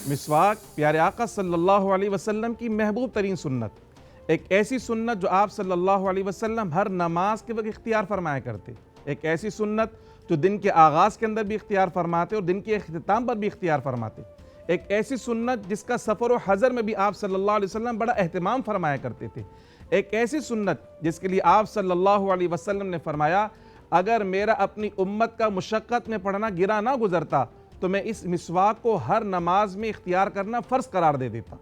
मिसवाक प्यारे आका सल्लल्लाहु अलैहि वसल्लम की महबूब तरीन सुन्नत, एक ऐसी सुन्नत जो आप सल्लल्लाहु अलैहि वसल्लम हर नमाज के वक्त इख्तियार फरमाया करते, एक ऐसी सुन्नत जो दिन के आगाज़ के अंदर भी इख्तियार फरमाते और दिन के अख्तिताम पर भी इख्तियार फरमाते, एक ऐसी सुन्नत जिसका सफ़र व हज़र में भी आप सल्लल्लाहु अलैहि वसल्लम बड़ा अहतमाम फरमाया करते थे, एक ऐसी सुन्नत जिसके लिए आप सल्लल्लाहु अलैहि वसल्लम ने फरमाया, अगर मेरा अपनी उम्मत का मुशक्क़त में पढ़ना गिरा ना गुजरता तो मैं इस मिसवाक को हर नमाज में इख्तियार करना फ़र्ज़ करार दे देता।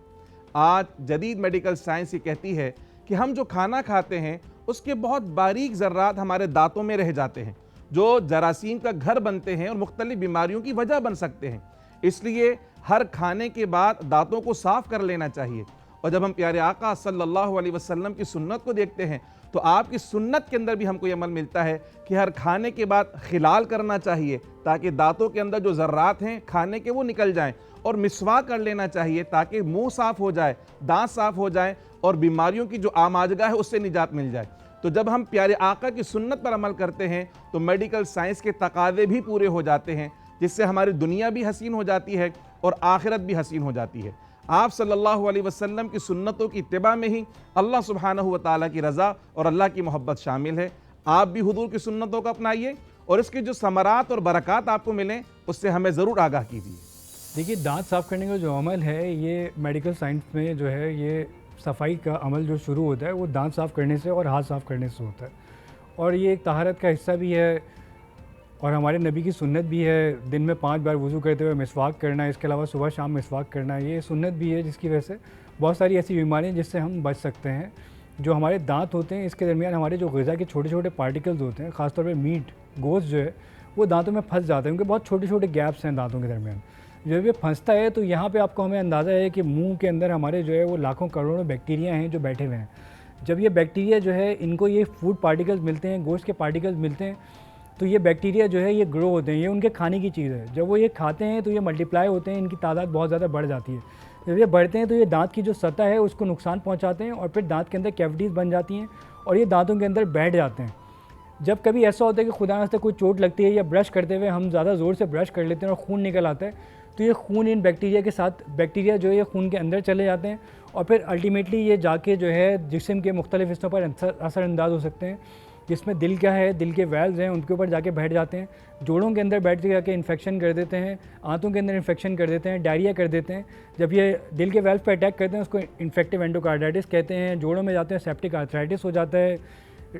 आज जदीद मेडिकल साइंस ये कहती है कि हम जो खाना खाते हैं उसके बहुत बारीक ज़र्रात हमारे दांतों में रह जाते हैं, जो जरासीम का घर बनते हैं और मुख्तलिफ बीमारियों की वजह बन सकते हैं। इसलिए हर खाने के बाद दांतों को साफ़ कर लेना चाहिए। और जब हम प्यारे आका सल्लल्लाहु अलैहि वसल्लम की सुन्नत को देखते हैं तो आपकी सुन्नत के अंदर भी हमको ये अमल मिलता है कि हर खाने के बाद खिलाल करना चाहिए ताकि दांतों के अंदर जो ज़र्रात हैं खाने के वो निकल जाएं, और मिसवाक कर लेना चाहिए ताकि मुंह साफ़ हो जाए, दांत साफ़ हो जाए और बीमारियों की जो आमाजगा है उससे निजात मिल जाए। तो जब हम प्यारे आका की सुन्नत पर अमल करते हैं तो मेडिकल साइंस के तकाज़े भी पूरे हो जाते हैं, जिससे हमारी दुनिया भी हसीन हो जाती है और आखिरत भी हसीन हो जाती है। आप सल्लल्लाहु अलैहि वसल्लम की सुन्नतों की इत्तिबा में ही अल्लाह सुब्हानहू व तआला की रज़ा और अल्लाह की मोहब्बत शामिल है। आप भी हुजूर की सुन्नतों को अपनाइए और इसके जो समरात और बरक़ात आपको मिलें उससे हमें ज़रूर आगाह कीजिए। देखिए, दांत साफ़ करने का जो अमल है ये मेडिकल साइंस में जो है ये सफाई का अमल जो शुरू होता है वो दांत साफ़ करने से और हाथ साफ़ करने से होता है, और ये एक तहारत का हिस्सा भी है और हमारे नबी की सुन्नत भी है। दिन में 5 बार वज़ू करते हुए मिसवाक करना, इसके अलावा सुबह शाम मिसवाक करना, ये सुन्नत भी है जिसकी वजह से बहुत सारी ऐसी बीमारियाँ जिससे हम बच सकते हैं। जो हमारे दांत होते हैं इसके दरमियान हमारे जो ग़िज़ा के छोटे छोटे पार्टिकल्स होते हैं, ख़ासतौर पर मीट गोश्त जो है वो दांतों में फंस जाते हैं, क्योंकि बहुत छोटे छोटे गैप्स हैं दांतों के दरमियान। जब ये फंसता है तो यहाँ पे आपको हमें अंदाज़ा है कि मुंह के अंदर हमारे जो है वो लाखों करोड़ों बैक्टीरिया हैं जो बैठे हुए हैं। जब ये बैक्टीरिया जो है इनको ये फूड पार्टिकल्स मिलते हैं, गोश्त के पार्टिकल्स मिलते हैं, तो ये बैक्टीरिया जो है ये ग्रो होते हैं, ये उनके खाने की चीज़ है। जब वो ये खाते हैं तो ये मल्टीप्लाई होते हैं, इनकी तादाद बहुत ज़्यादा बढ़ जाती है। जब ये बढ़ते हैं तो ये दांत की जो सतह है उसको नुकसान पहुँचाते हैं और फिर दांत के अंदर कैविटीज़ बन जाती हैं और ये दांतों के अंदर बैठ जाते हैं। जब कभी ऐसा होता है कि खुदा न खास्ता कोई चोट लगती है या ब्रश करते हुए हम ज़्यादा ज़ोर से ब्रश कर लेते हैं और खून निकल आता है, तो ये खून इन बैक्टीरिया के साथ, बैक्टीरिया जो है ये खून के अंदर चले जाते हैं और फिर अल्टीमेटली ये जाके जो है जिस्म के मुख्तलिफ हिस्सों पर असरअंदाज हो सकते हैं, जिसमें दिल क्या है, दिल के वेल्व्स हैं उनके ऊपर जाके बैठ जाते हैं, जोड़ों के अंदर बैठ के जाके इन्फेक्शन कर देते हैं, आंतों के अंदर इन्फेक्शन कर देते हैं, डायरिया कर देते हैं। जब ये दिल के वेल्व पर अटैक करते हैं उसको इन्फेक्टिव एंडोकार्डाइटिस कहते हैं। जोड़ों में जाते हैं सेप्टिक आर्थराइटिस हो जाता है।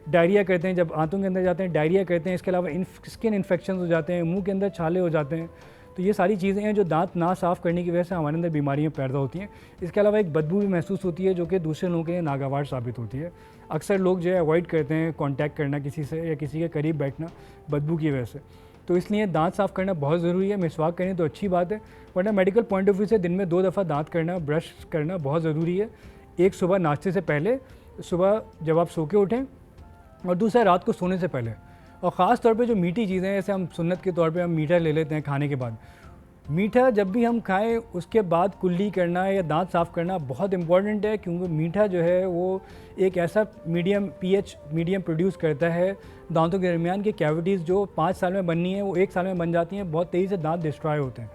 डायरिया करते हैं, जब आंतों के अंदर जाते हैं डायरिया करते हैं। इसके अलावा स्किन इन्फेक्शन हो जाते हैं, मुँह के अंदर छाले हो जाते हैं। तो ये सारी चीज़ें हैं जो दांत ना साफ़ करने की वजह से हमारे अंदर बीमारियां पैदा होती हैं। इसके अलावा एक बदबू भी महसूस होती है जो कि दूसरे लोगों के लिए नागवार साबित होती है। अक्सर लोग जो है अवॉइड करते हैं कांटेक्ट करना किसी से या किसी के करीब बैठना बदबू की वजह से। तो इसलिए दांत साफ़ करना बहुत ज़रूरी है। मिसवाक करें तो अच्छी बात है, वरना मेडिकल पॉइंट ऑफ व्यू से दिन में 2 दफ़ा दांत करना, ब्रश करना बहुत ज़रूरी है। एक सुबह नाश्ते से पहले, सुबह जब आप सो के उठें, और दूसरा रात को सोने से पहले। और ख़ास तौर पे जो मीठी चीज़ें हैं, जैसे हम सुन्नत के तौर पे हम मीठा ले लेते हैं खाने के बाद, मीठा जब भी हम खाएं उसके बाद कुल्ली करना या दांत साफ़ करना बहुत इंपॉर्टेंट है, क्योंकि मीठा जो है वो एक ऐसा मीडियम पीएच मीडियम प्रोड्यूस करता है दांतों के दरमियान की कैविटीज़ जो 5 साल में बननी है वो 1 साल में बन जाती हैं। बहुत तेज़ी से दांत डिस्ट्रॉय होते हैं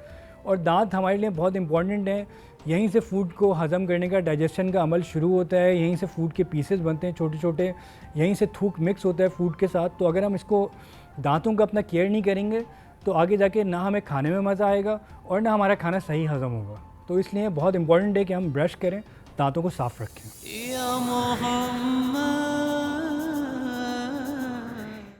और दांत हमारे लिए बहुत इंपॉर्टेंट हैं। यहीं से फूड को हज़म करने का, डाइजेशन का अमल शुरू होता है, यहीं से फूड के पीसेस बनते हैं छोटे छोटे, यहीं से थूक मिक्स होता है फूड के साथ। तो अगर हम इसको दांतों का अपना केयर नहीं करेंगे तो आगे जाके ना हमें खाने में मज़ा आएगा और ना हमारा खाना सही हज़म होगा। तो इसलिए बहुत इंपॉर्टेंट है कि हम ब्रश करें, दांतों को साफ़ रखें।